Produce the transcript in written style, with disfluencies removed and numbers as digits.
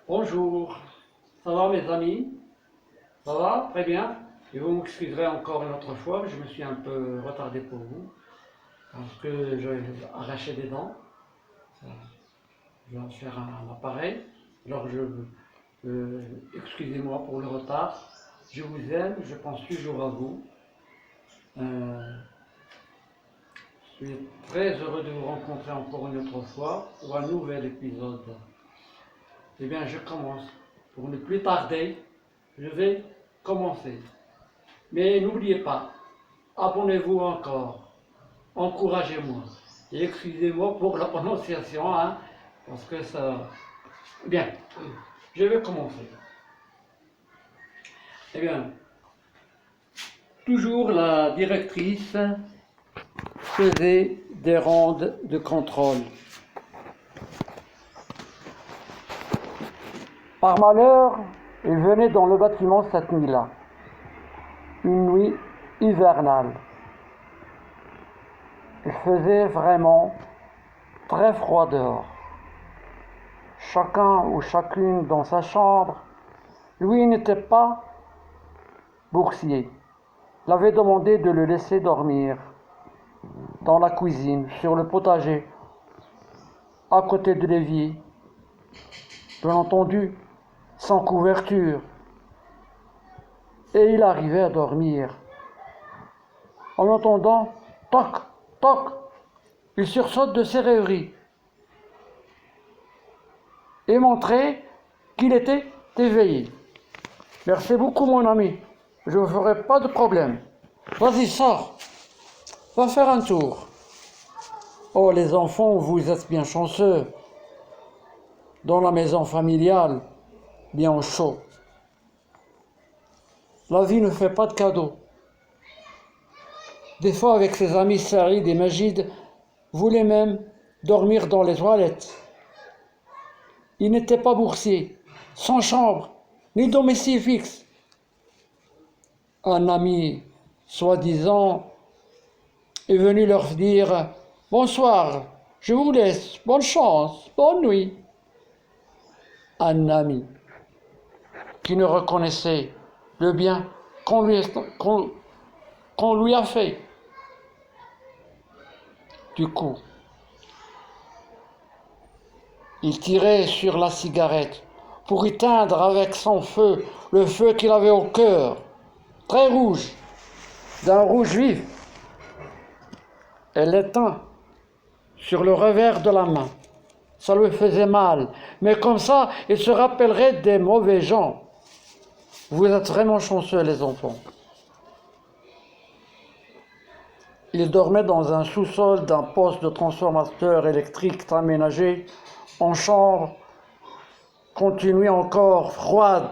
Bonjour, ça va mes amis? Ça va? Très bien. Et vous m'excuserez encore une autre fois, je me suis un peu retardé pour vous, parce que j'ai arraché des dents. Je dois faire un appareil. Alors excusez-moi pour le retard. Je vous aime, je pense toujours à vous. Euh, je suis très heureux de vous rencontrer encore une autre fois pour un nouvel épisode. Eh bien, je commence. Pour ne plus tarder, je vais commencer. Mais n'oubliez pas, abonnez-vous encore, encouragez-moi. Et excusez-moi pour la prononciation, hein, parce que ça... Bien, je vais commencer. Eh bien, toujours la directrice faisait des rondes de contrôle. Par malheur, il venait dans le bâtiment cette nuit-là. Une nuit hivernale. Il faisait vraiment très froid dehors. Chacun ou chacune dans sa chambre. Lui n'était pas boursier. Il avait demandé de le laisser dormir dans la cuisine, sur le potager, à côté de l'évier. Bien entendu, sans couverture. Et il arrivait à dormir. En entendant toc, toc, il sursaute de ses rêveries et montrait qu'il était éveillé. Merci beaucoup mon ami, je ne ferai pas de problème. Vas-y, sors, va faire un tour. Oh les enfants, vous êtes bien chanceux. Dans la maison familiale, bien au chaud. La vie ne fait pas de cadeaux. Des fois, avec ses amis Saïd et Majid, voulait même dormir dans les toilettes. Il n'était pas boursier, sans chambre, ni domicile fixe. Un ami, soi-disant, est venu leur dire « Bonsoir, je vous laisse, bonne chance, bonne nuit ». Un ami qui ne reconnaissait le bien qu'on lui a fait. Du coup, il tirait sur la cigarette pour éteindre avec son feu le feu qu'il avait au cœur, très rouge, d'un rouge vif. Elle l'éteint sur le revers de la main. Ça lui faisait mal, mais comme ça, il se rappellerait des mauvais gens. Vous êtes vraiment chanceux, les enfants. Il dormait dans un sous-sol d'un poste de transformateur électrique aménagé en chambre continue encore froide